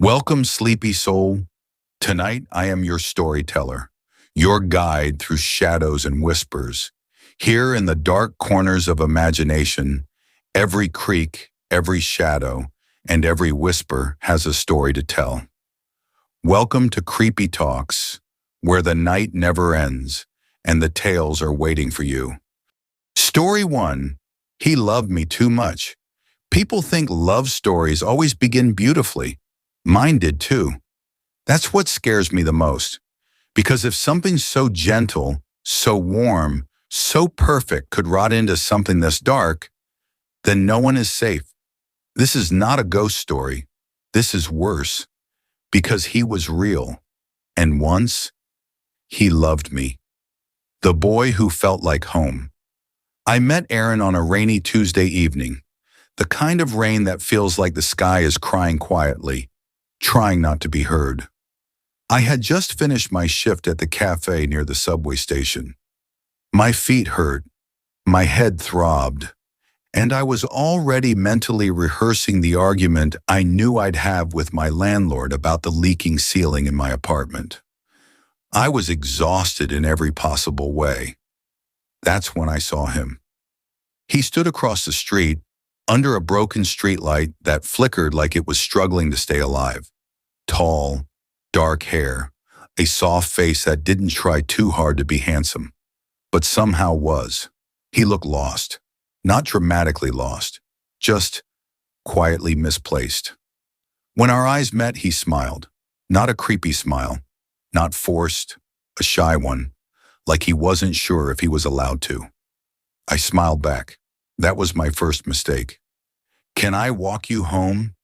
Welcome, sleepy soul. Tonight I am your storyteller, your guide through shadows and whispers. Here in the dark corners of imagination, every creak, every shadow, and every whisper has a story to tell. Welcome to Creepytalks, where the night never ends and the tales are waiting for you. Story 1. He loved me too much. People think love stories always begin beautifully. Mine did too. That's what scares me the most. Because if something so gentle, so warm, so perfect could rot into something this dark, then no one is safe. This is not a ghost story. This is worse. Because he was real. And once, he loved me. The boy who felt like home. I met Aaron on a rainy Tuesday evening. The kind of rain that feels like the sky is crying quietly, trying not to be heard. I had just finished my shift at the cafe near the subway station. My feet hurt, my head throbbed, and I was already mentally rehearsing the argument I knew I'd have with my landlord about the leaking ceiling in my apartment. I was exhausted in every possible way. That's when I saw him. He stood across the street, under a broken streetlight that flickered like it was struggling to stay alive. Tall, dark hair, a soft face that didn't try too hard to be handsome, but somehow was. He looked lost, not dramatically lost, just quietly misplaced. When our eyes met, he smiled, not a creepy smile, not forced, a shy one, like he wasn't sure if he was allowed to. I smiled back. That was my first mistake. Can I walk you home?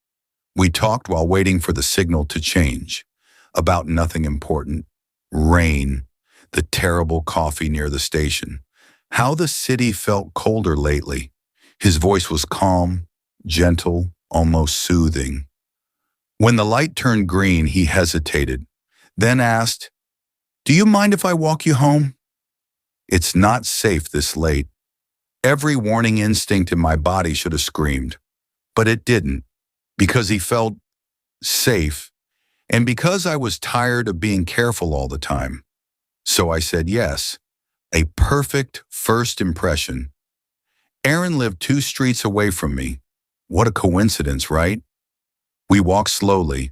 We talked while waiting for the signal to change. About nothing important. Rain, the terrible coffee near the station. How the city felt colder lately. His voice was calm, gentle, almost soothing. When the light turned green, he hesitated, then asked, "Do you mind if I walk you home?" It's not safe this late. Every warning instinct in my body should have screamed, but it didn't, because he felt safe, and because I was tired of being careful all the time. So I said yes, a perfect first impression. Aaron lived 2 streets away from me. What a coincidence, right? We walked slowly,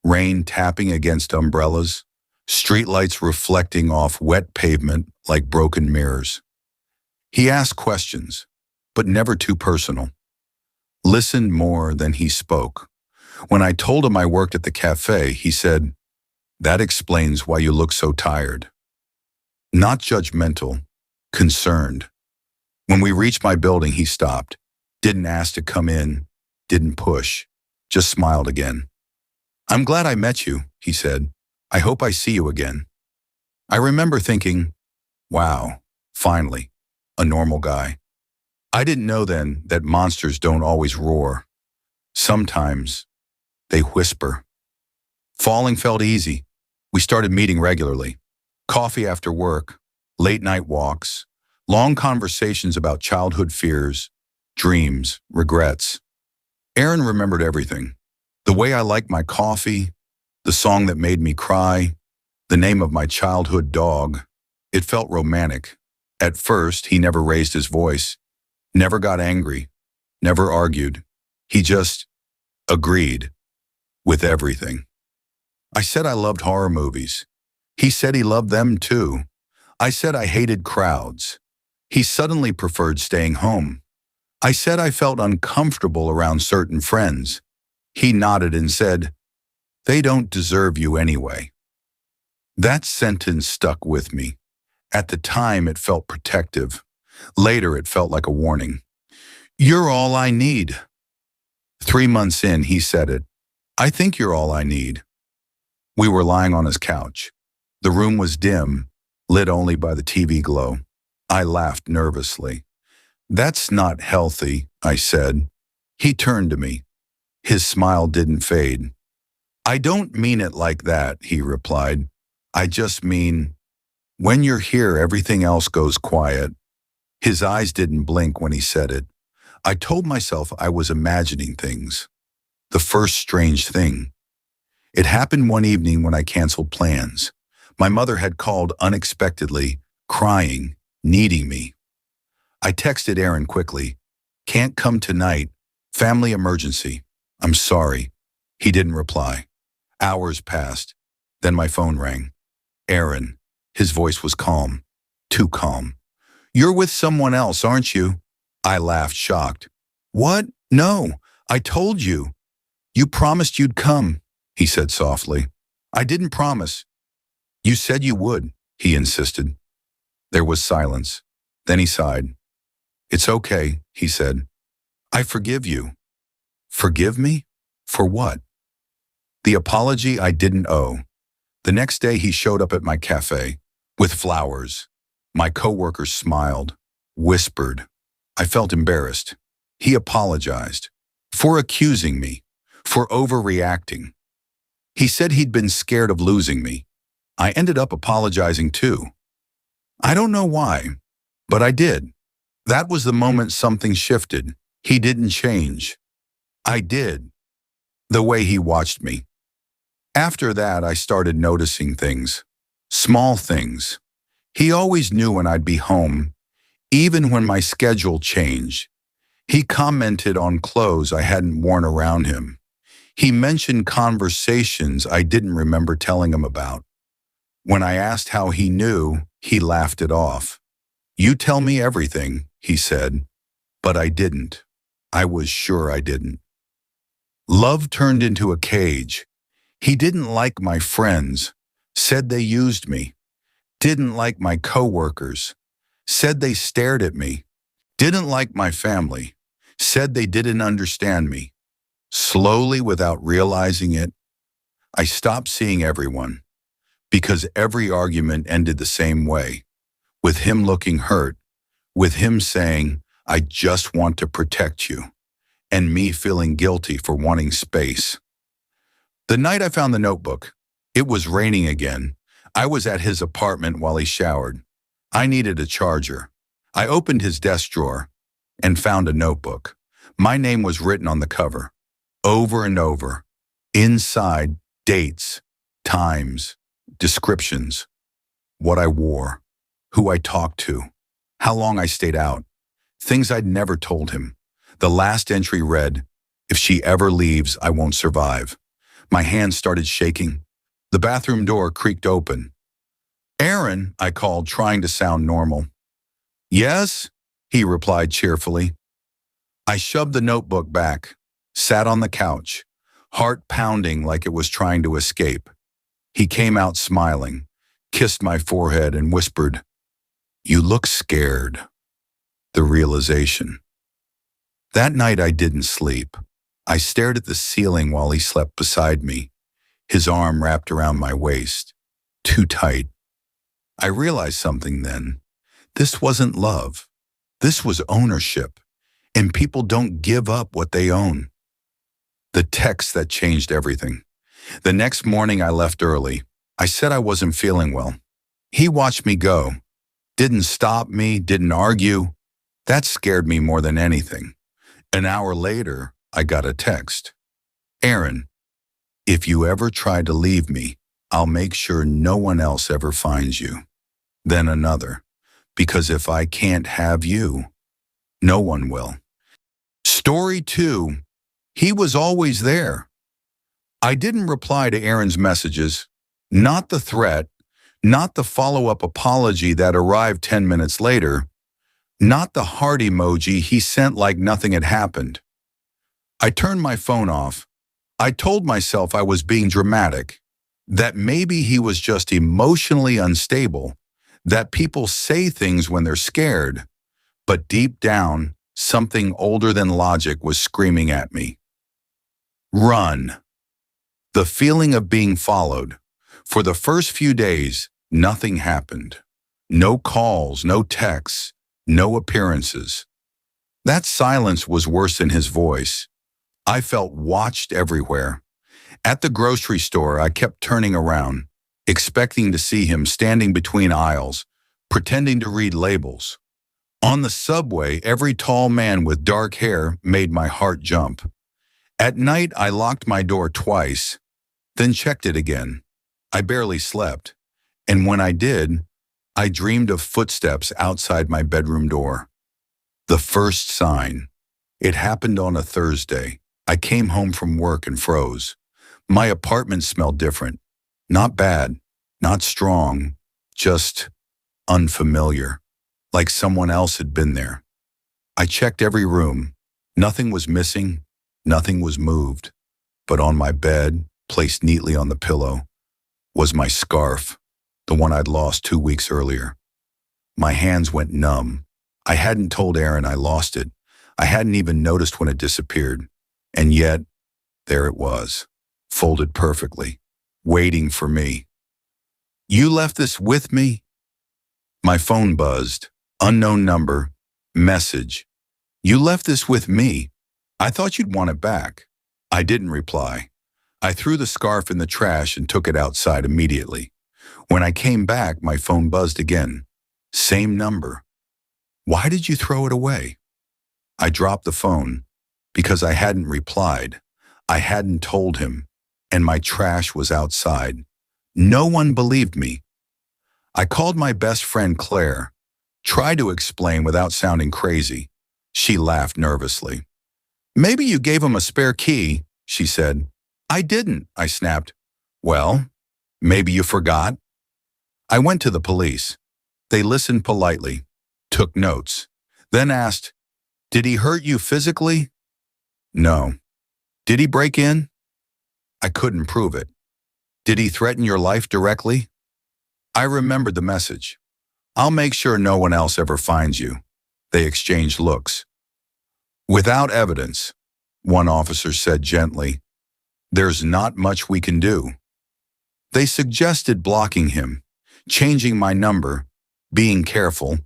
rain tapping against umbrellas, streetlights reflecting off wet pavement like broken mirrors. He asked questions, but never too personal. Listened more than he spoke. When I told him I worked at the cafe, he said, "That explains why you look so tired." Not judgmental, concerned. When we reached my building, he stopped, didn't ask to come in, didn't push, just smiled again. "I'm glad I met you," he said. "I hope I see you again." I remember thinking, wow, finally, a normal guy. I didn't know then that monsters don't always roar. Sometimes they whisper. Falling felt easy. We started meeting regularly. Coffee after work, late night walks, long conversations about childhood fears, dreams, regrets. Aaron remembered everything. The way I liked my coffee, the song that made me cry, the name of my childhood dog. It felt romantic. At first, he never raised his voice, never got angry, never argued. He just agreed with everything. I said I loved horror movies. He said he loved them too. I said I hated crowds. He suddenly preferred staying home. I said I felt uncomfortable around certain friends. He nodded and said, "They don't deserve you anyway." That sentence stuck with me. At the time, it felt protective. Later, it felt like a warning. "You're all I need." 3 months in, he said it. "I think you're all I need." We were lying on his couch. The room was dim, lit only by the TV glow. I laughed nervously. "That's not healthy," I said. He turned to me. His smile didn't fade. "I don't mean it like that," he replied. "I just mean, when you're here, everything else goes quiet." His eyes didn't blink when he said it. I told myself I was imagining things. The first strange thing. It happened one evening when I canceled plans. My mother had called unexpectedly, crying, needing me. I texted Aaron quickly. Can't come tonight. Family emergency. I'm sorry. He didn't reply. Hours passed. Then my phone rang. Aaron. His voice was calm. Too calm. You're with someone else, aren't you? I laughed, shocked. What? No. I told you. You promised you'd come, he said softly. I didn't promise. You said you would, he insisted. There was silence. Then he sighed. It's okay, he said. I forgive you. Forgive me? For what? The apology I didn't owe. The next day he showed up at my cafe with flowers. My coworkers smiled, whispered. I felt embarrassed. He apologized for accusing me, for overreacting. He said he'd been scared of losing me. I ended up apologizing too. I don't know why, but I did. That was the moment something shifted. He didn't change. I did. The way he watched me. After that, I started noticing things. Small things. He always knew when I'd be home, even when my schedule changed. He commented on clothes I hadn't worn around him. He mentioned conversations I didn't remember telling him about. When I asked how he knew, he laughed it off. You tell me everything, he said, but I didn't. I was sure I didn't. Love turned into a cage. He didn't like my friends, said they used me. Didn't like my coworkers, said they stared at me. Didn't like my family, said they didn't understand me. Slowly, without realizing it, I stopped seeing everyone, because every argument ended the same way, with him looking hurt, with him saying, I just want to protect you, and me feeling guilty for wanting space. The night I found the notebook, it was raining again. I was at his apartment while he showered. I needed a charger. I opened his desk drawer and found a notebook. My name was written on the cover, over and over. Inside, dates, times, descriptions, what I wore, who I talked to, how long I stayed out, things I'd never told him. The last entry read, if she ever leaves, I won't survive. My hands started shaking. The bathroom door creaked open. Aaron, I called, trying to sound normal. Yes, he replied cheerfully. I shoved the notebook back, sat on the couch, heart pounding like it was trying to escape. He came out smiling, kissed my forehead and whispered, You look scared. The realization. That night I didn't sleep. I stared at the ceiling while he slept beside me, his arm wrapped around my waist, too tight. I realized something then. This wasn't love. This was ownership, and people don't give up what they own. The text that changed everything. The next morning I left early. I said I wasn't feeling well. He watched me go. Didn't stop me, didn't argue. That scared me more than anything. An hour later, I got a text. Aaron, if you ever try to leave me, I'll make sure no one else ever finds you. Then another, because if I can't have you, no one will. Story 2, he was always there. I didn't reply to Aaron's messages, not the threat, not the follow-up apology that arrived 10 minutes later, not the heart emoji he sent like nothing had happened. I turned my phone off. I told myself I was being dramatic, that maybe he was just emotionally unstable, that people say things when they're scared, but deep down, something older than logic was screaming at me. Run. The feeling of being followed. For the first few days, nothing happened. No calls, no texts, no appearances. That silence was worse than his voice. I felt watched everywhere. At the grocery store, I kept turning around, expecting to see him standing between aisles, pretending to read labels. On the subway, every tall man with dark hair made my heart jump. At night, I locked my door twice. then checked it again. I barely slept, and when I did, I dreamed of footsteps outside my bedroom door. The first sign. It happened on a Thursday. I came home from work and froze. My apartment smelled different. Not bad, not strong, just unfamiliar, like someone else had been there. I checked every room. Nothing was missing, nothing was moved. But on my bed, placed neatly on the pillow, was my scarf, the one I'd lost 2 weeks earlier. My hands went numb. I hadn't told Aaron I lost it. I hadn't even noticed when it disappeared. And yet, there it was, folded perfectly, waiting for me. "You left this with me?" My phone buzzed. Unknown number. Message. "You left this with me. I thought you'd want it back." I didn't reply. I threw the scarf in the trash and took it outside immediately. When I came back, my phone buzzed again. Same number. "Why did you throw it away?" I dropped the phone because I hadn't replied. I hadn't told him, and my trash was outside. No one believed me. I called my best friend Claire, tried to explain without sounding crazy. She laughed nervously. "Maybe you gave him a spare key," she said. "I didn't," I snapped. "Well, maybe you forgot." I went to the police. They listened politely, took notes, then asked, "Did he hurt you physically?" "No." "Did he break in?" I couldn't prove it. "Did he threaten your life directly?" I remembered the message. "I'll make sure no one else ever finds you." They exchanged looks. "Without evidence," one officer said gently, "there's not much we can do." They suggested blocking him, changing my number, being careful.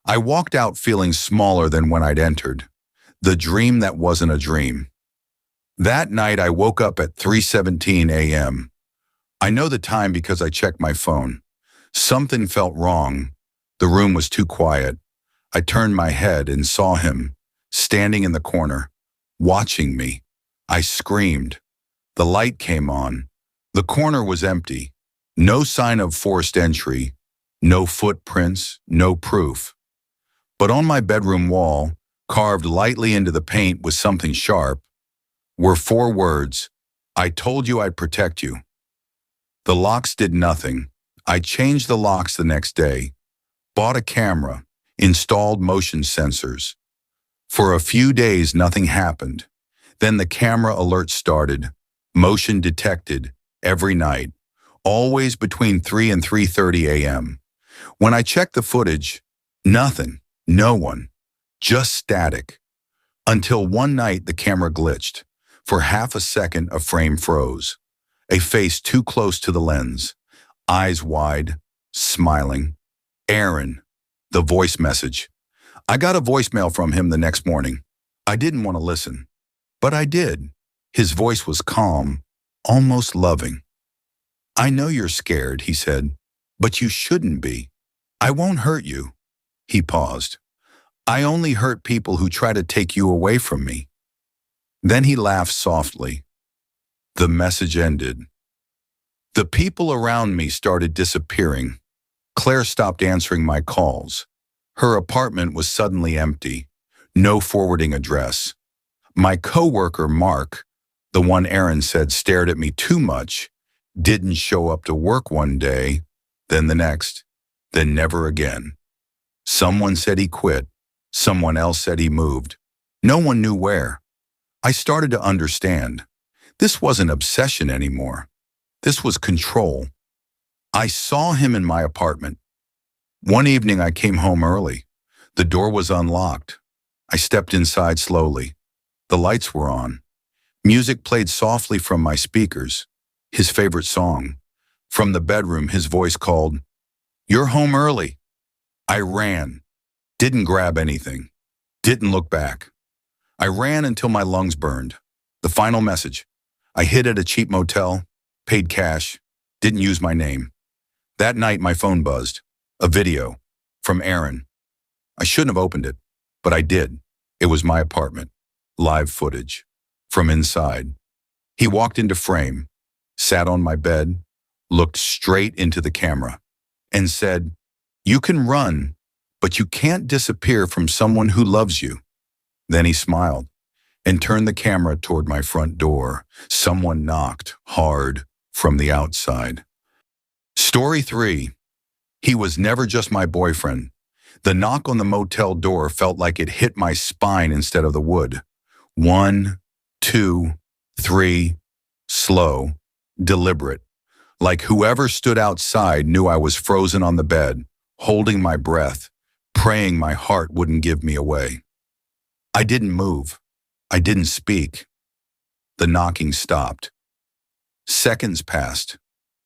I walked out feeling smaller than when I'd entered, the dream that wasn't a dream. That night I woke up at 3:17 a.m. I know the time because I checked my phone. Something felt wrong. The room was too quiet. I turned my head and saw him, standing in the corner, watching me. I screamed. The light came on. The corner was empty. No sign of forced entry. No footprints, no proof. But on my bedroom wall, carved lightly into the paint with something sharp, were 4 words: "I told you I'd protect you." The locks did nothing. I changed the locks the next day, bought a camera, installed motion sensors. For a few days, nothing happened. Then the camera alert started, motion detected, every night, always between 3 and 3:30 a.m. When I checked the footage, nothing, no one, just static. Until one night the camera glitched. For half a second a frame froze. A face too close to the lens, eyes wide, smiling. "Aaron," the voice message. I got a voicemail from him the next morning. I didn't want to listen, but I did. His voice was calm, almost loving. "I know you're scared," he said, "but you shouldn't be. I won't hurt you." He paused. "I only hurt people who try to take you away from me." Then he laughed softly. The message ended. The people around me started disappearing. Claire stopped answering my calls. Her apartment was suddenly empty. No forwarding address. My coworker, Mark, the one Aaron said stared at me too much, didn't show up to work one day, then the next, then never again. Someone said he quit. Someone else said he moved. No one knew where. I started to understand. This wasn't obsession anymore. This was control. I saw him in my apartment. One evening I came home early. The door was unlocked. I stepped inside slowly. The lights were on. Music played softly from my speakers, his favorite song. From the bedroom, his voice called, "You're home early." I ran. Didn't grab anything. Didn't look back. I ran until my lungs burned. The final message. I hid at a cheap motel, paid cash, didn't use my name. That night my phone buzzed. A video. From Aaron. I shouldn't have opened it, but I did. It was my apartment. Live footage. From inside. He walked into frame. sat on my bed, looked straight into the camera, and said, "You can run, but you can't disappear from someone who loves you." Then he smiled and turned the camera toward my front door. Someone knocked hard from the outside. Story 3. He was never just my boyfriend. The knock on the motel door felt like it hit my spine instead of the wood. 1, 2, 3, slow, deliberate. Like whoever stood outside knew I was frozen on the bed, holding my breath, praying my heart wouldn't give me away. I didn't move. I didn't speak. The knocking stopped. Seconds passed.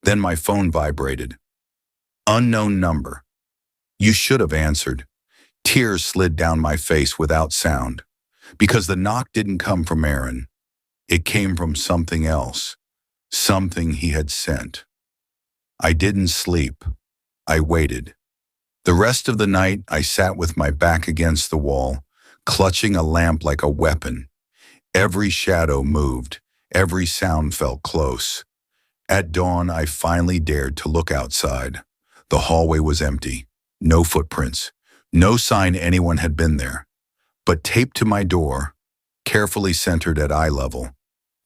Then my phone vibrated. Unknown number. You should have answered. Tears slid down my face without sound. Because the knock didn't come from Aaron. It came from something else. Something he had sent. I didn't sleep. I waited. The rest of the night, I sat with my back against the wall, clutching a lamp like a weapon. Every shadow moved. Every sound felt close. At dawn, I finally dared to look outside. The hallway was empty. No footprints. No sign anyone had been there. But taped to my door, carefully centered at eye level,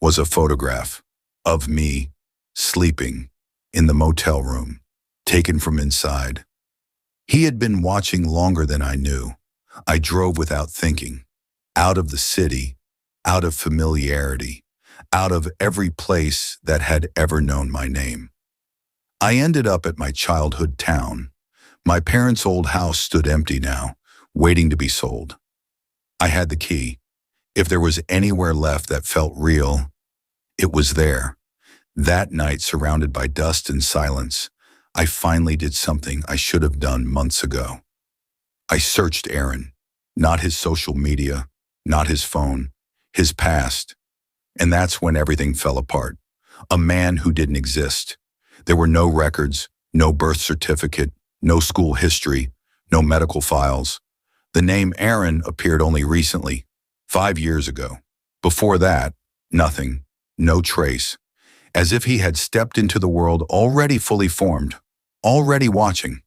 was a photograph of me sleeping in the motel room, taken from inside. He had been watching longer than I knew. I drove without thinking, out of the city, out of familiarity, out of every place that had ever known my name. I ended up at my childhood town. My parents' old house stood empty now, waiting to be sold. I had the key. If there was anywhere left that felt real, it was there. That night, surrounded by dust and silence, I finally did something I should have done months ago. I searched Aaron, not his social media, not his phone, his past. And that's when everything fell apart. A man who didn't exist. There were no records, no birth certificate, no school history, no medical files. The name Aaron appeared only recently, 5 years ago. Before that, nothing, no trace. As if he had stepped into the world already fully formed, already watching.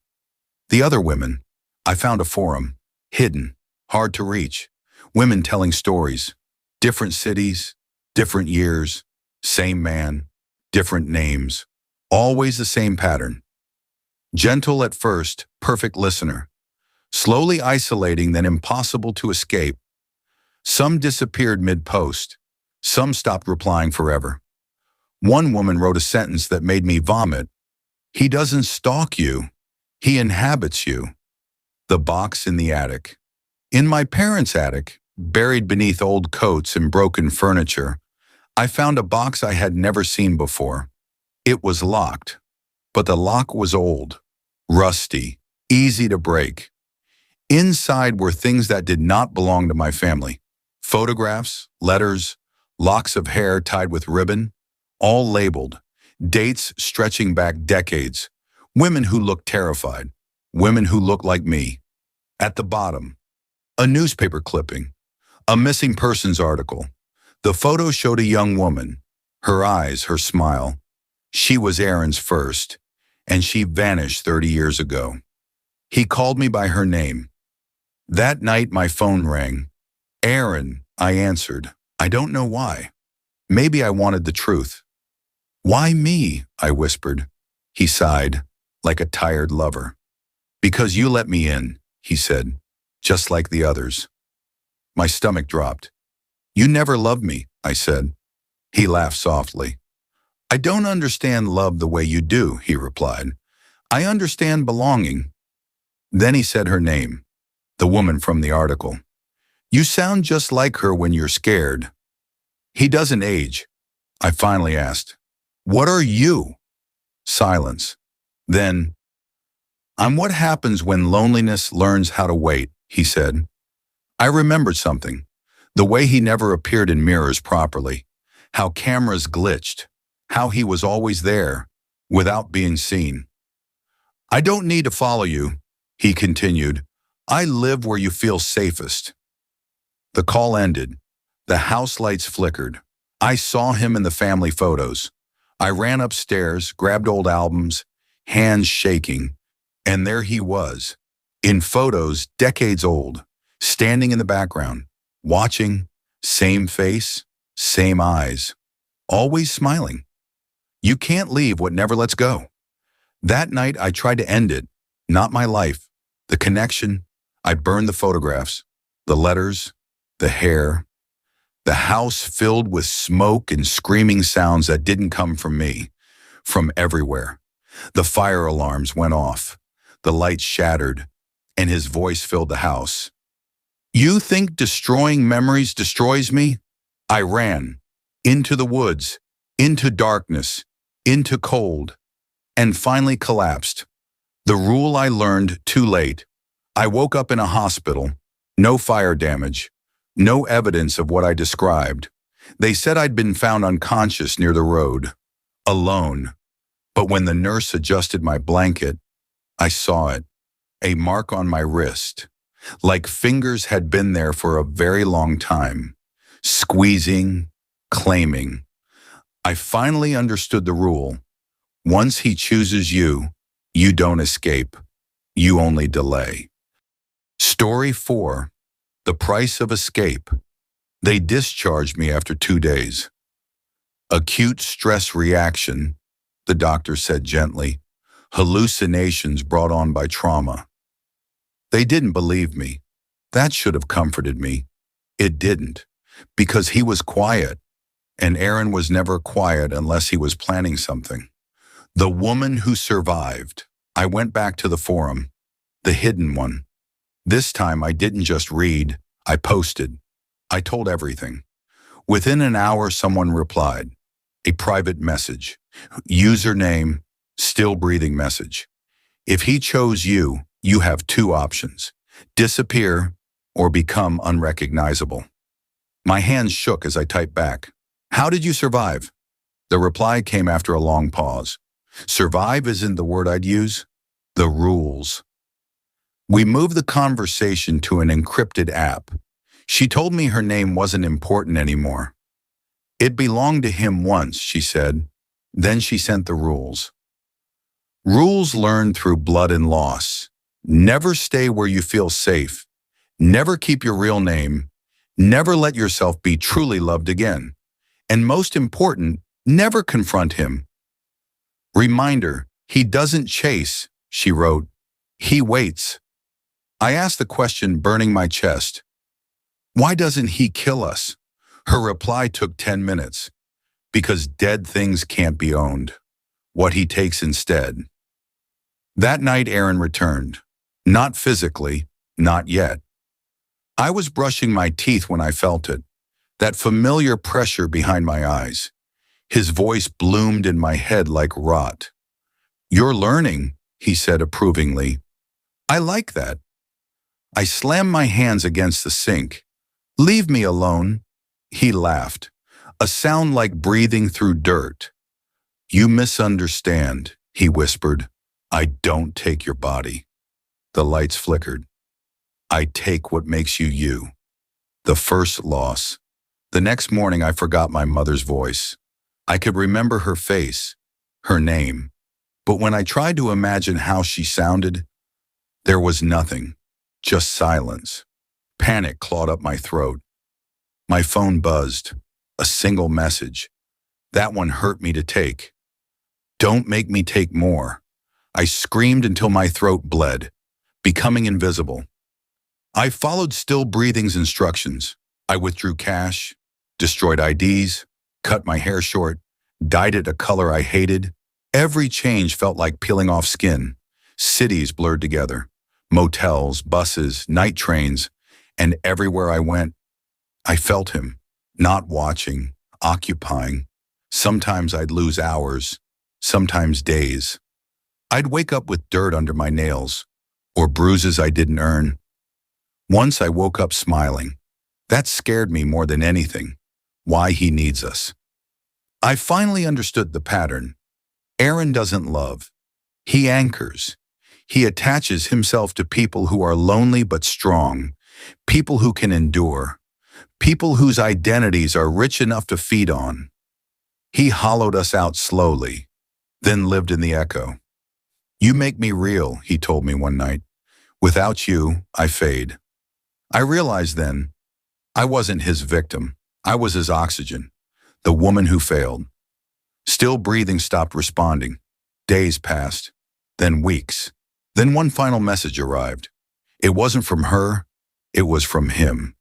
The other women, I found a forum, hidden, hard to reach. Women telling stories, different cities, different years, same man, different names, always the same pattern. Gentle at first, perfect listener. Slowly isolating, then impossible to escape. Some disappeared mid-post. Some stopped replying forever. One woman wrote a sentence that made me vomit. He doesn't stalk you. He inhabits you. The box in the attic. In my parents' attic, buried beneath old coats and broken furniture, I found a box I had never seen before. It was locked, but the lock was old, rusty, easy to break. Inside were things that did not belong to my family. Photographs, letters, locks of hair tied with ribbon, all labeled, dates stretching back decades, women who looked terrified, women who looked like me. At the bottom, a newspaper clipping, a missing persons article. The photo showed a young woman, her eyes, her smile. She was Aaron's first, and she vanished 30 years ago. He called me by her name. That night my phone rang. Aaron, I answered. I don't know why. Maybe I wanted the truth. Why me? I whispered. He sighed, like a tired lover. Because you let me in, he said, just like the others. My stomach dropped. You never loved me, I said. He laughed softly. I don't understand love the way you do, he replied. I understand belonging. Then he said her name, the woman from the article. You sound just like her when you're scared. He doesn't age. I finally asked, what are you? Silence. Then, I'm what happens when loneliness learns how to wait, he said. I remembered something. The way he never appeared in mirrors properly. How cameras glitched. How he was always there, without being seen. I don't need to follow you, he continued. I live where you feel safest. The call ended. The house lights flickered. I saw him in the family photos. I ran upstairs, grabbed old albums, hands shaking, and there he was, in photos decades old, standing in the background, watching, same face, same eyes, always smiling. You can't leave what never lets go. That night, I tried to end it, not my life, the connection. I burned the photographs, the letters, the hair, the house filled with smoke and screaming sounds that didn't come from me, from everywhere. The fire alarms went off, the lights shattered, and his voice filled the house. You think destroying memories destroys me? I ran, into the woods, into darkness, into cold, and finally collapsed. The rule I learned too late. I woke up in a hospital, no fire damage, no evidence of what I described. They said I'd been found unconscious near the road, alone. But when the nurse adjusted my blanket, I saw it, a mark on my wrist, like fingers had been there for a very long time, squeezing, claiming. I finally understood the rule. Once he chooses you, you don't escape. You only delay. Story 4. The Price of Escape. They discharged me after 2 days. Acute stress reaction, the doctor said gently. Hallucinations brought on by trauma. They didn't believe me. That should have comforted me. It didn't, because he was quiet, and Aaron was never quiet unless he was planning something. The woman who survived. I went back to the forum, the hidden one. This time I didn't just read, I posted. I told everything. Within an hour, someone replied. A private message. Username, still breathing message. If he chose you, you have 2 options. Disappear or become unrecognizable. My hands shook as I typed back. How did you survive? The reply came after a long pause. Survive isn't the word I'd use. The rules. We moved the conversation to an encrypted app. She told me her name wasn't important anymore. It belonged to him once, she said. Then she sent the rules. Rules learned through blood and loss. Never stay where you feel safe. Never keep your real name. Never let yourself be truly loved again. And most important, never confront him. Reminder, he doesn't chase, she wrote. He waits. I asked the question burning my chest. Why doesn't he kill us? Her reply took 10 minutes. Because dead things can't be owned. What he takes instead. That night Aaron returned. Not physically, not yet. I was brushing my teeth when I felt it. That familiar pressure behind my eyes. His voice bloomed in my head like rot. You're learning, he said approvingly. I like that. I slammed my hands against the sink. Leave me alone. He laughed, a sound like breathing through dirt. You misunderstand, he whispered. I don't take your body. The lights flickered. I take what makes you you. The first loss. The next morning I forgot my mother's voice. I could remember her face, her name. But when I tried to imagine how she sounded, there was nothing, just silence. Panic clawed up my throat. My phone buzzed, a single message. That one hurt me to take. Don't make me take more. I screamed until my throat bled, becoming invisible. I followed still breathing's instructions. I withdrew cash, destroyed IDs, cut my hair short, dyed it a color I hated. Every change felt like peeling off skin. Cities blurred together. Motels, buses, night trains, and everywhere I went, I felt him, not watching, occupying. Sometimes I'd lose hours, sometimes days. I'd wake up with dirt under my nails, or bruises I didn't earn. Once I woke up smiling. That scared me more than anything. Why he needs us. I finally understood the pattern. Aaron doesn't love. He anchors. He attaches himself to people who are lonely but strong, people who can endure, people whose identities are rich enough to feed on. He hollowed us out slowly, then lived in the echo. You make me real, he told me one night. Without you, I fade. I realized then, I wasn't his victim. I was his oxygen, the woman who failed. Still breathing stopped responding. Days passed, then weeks. Then one final message arrived. It wasn't from her, it was from him.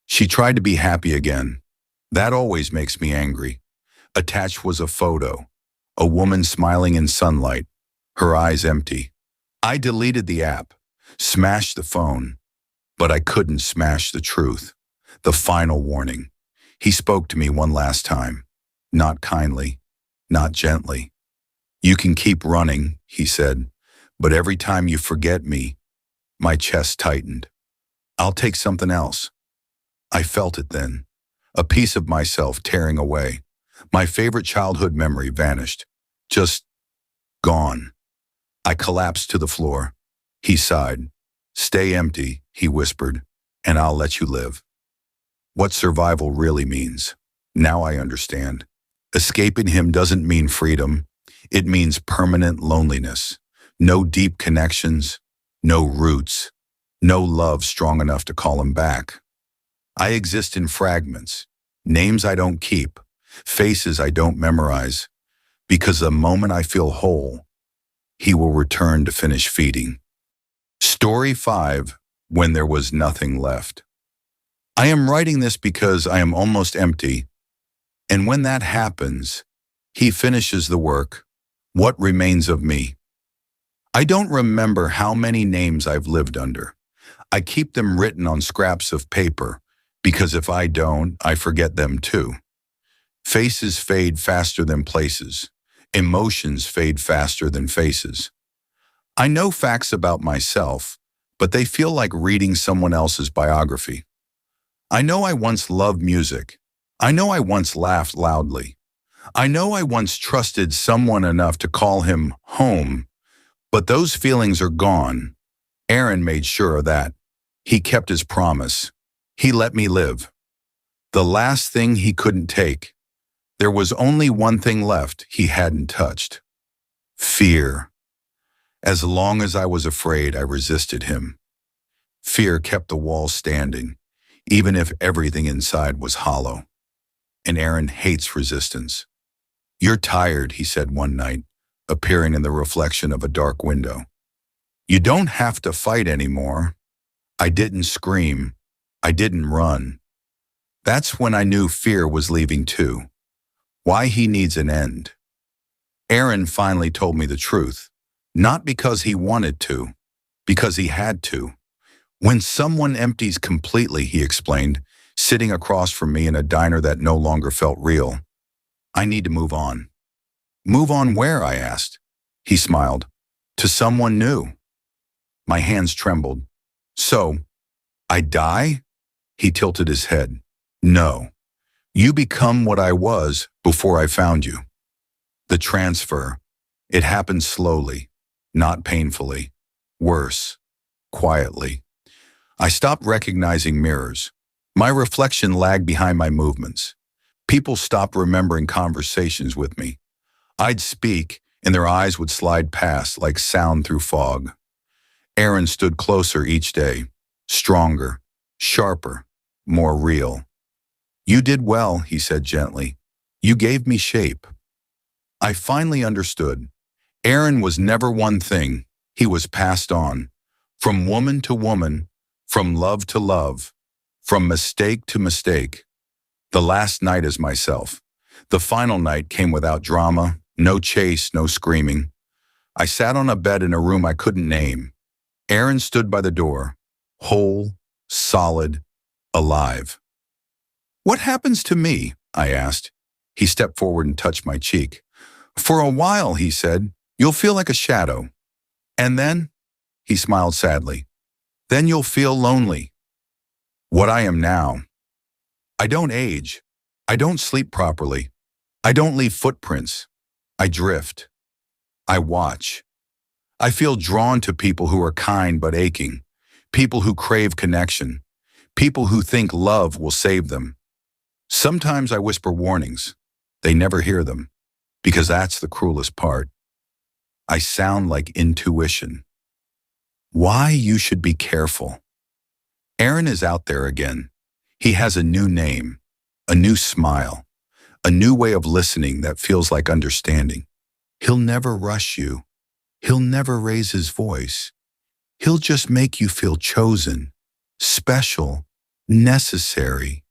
She tried to be happy again. That always makes me angry. Attached was a photo, a woman smiling in sunlight, her eyes empty. I deleted the app, smashed the phone, but I couldn't smash the truth. The final warning. He spoke to me one last time, not kindly, not gently. You can keep running, he said, but every time you forget me, my chest tightened. I'll take something else. I felt it then, a piece of myself tearing away. My favorite childhood memory vanished, just gone. I collapsed to the floor. He sighed. Stay empty, he whispered, and I'll let you live. What survival really means. Now I understand. Escaping him doesn't mean freedom. It means permanent loneliness. No deep connections, no roots, no love strong enough to call him back. I exist in fragments, names I don't keep, faces I don't memorize, because the moment I feel whole, he will return to finish feeding. Story 5, When There Was Nothing Left. I am writing this because I am almost empty, and when that happens, he finishes the work. What remains of me? I don't remember how many names I've lived under. I keep them written on scraps of paper, because if I don't, I forget them too. Faces fade faster than places. Emotions fade faster than faces. I know facts about myself, but they feel like reading someone else's biography. I know I once loved music. I know I once laughed loudly. I know I once trusted someone enough to call him home, but those feelings are gone. Aaron made sure of that. He kept his promise. He let me live. The last thing he couldn't take. There was only one thing left he hadn't touched. Fear. As long as I was afraid, I resisted him. Fear kept the walls standing, even if everything inside was hollow. And Aaron hates resistance. You're tired, he said one night, appearing in the reflection of a dark window. You don't have to fight anymore. I didn't scream. I didn't run. That's when I knew fear was leaving too. Why he needs an end. Aaron finally told me the truth, not because he wanted to, because he had to. When someone empties completely, he explained, sitting across from me in a diner that no longer felt real, I need to move on. Move on where? I asked. He smiled. To someone new. My hands trembled. So, I die? He tilted his head. No. You become what I was before I found you. The transfer. It happened slowly, not painfully. Worse. Quietly. I stopped recognizing mirrors. My reflection lagged behind my movements. People stopped remembering conversations with me. I'd speak, and their eyes would slide past like sound through fog. Aaron stood closer each day, stronger, sharper, more real. You did well, he said gently. You gave me shape. I finally understood. Aaron was never one thing. He was passed on. From woman to woman, from love to love, from mistake to mistake. The last night as myself. The final night came without drama, no chase, no screaming. I sat on a bed in a room I couldn't name. Aaron stood by the door, whole, solid, alive. What happens to me? I asked. He stepped forward and touched my cheek. For a while, he said, you'll feel like a shadow. And then, he smiled sadly, then you'll feel lonely. What I am now. I don't age. I don't sleep properly. I don't leave footprints. I drift. I watch. I feel drawn to people who are kind but aching, people who crave connection, people who think love will save them. Sometimes I whisper warnings. They never hear them, because that's the cruelest part. I sound like intuition. Why you should be careful. Aaron is out there again. He has a new name, a new smile, a new way of listening that feels like understanding. He'll never rush you. He'll never raise his voice. He'll just make you feel chosen, special, necessary.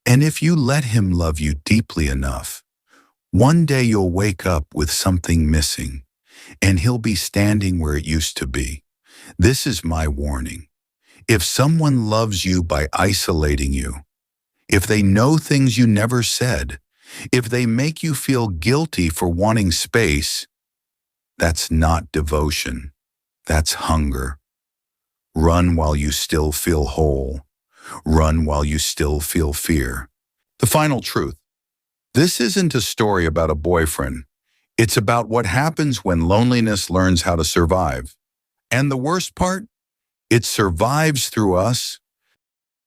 And if you let him love you deeply enough, one day you'll wake up with something missing, and he'll be standing where it used to be. This is my warning. If someone loves you by isolating you, if they know things you never said, if they make you feel guilty for wanting space, that's not devotion. That's hunger. Run while you still feel whole. Run while you still feel fear. The final truth. This isn't a story about a boyfriend. It's about what happens when loneliness learns how to survive. And the worst part? It survives through us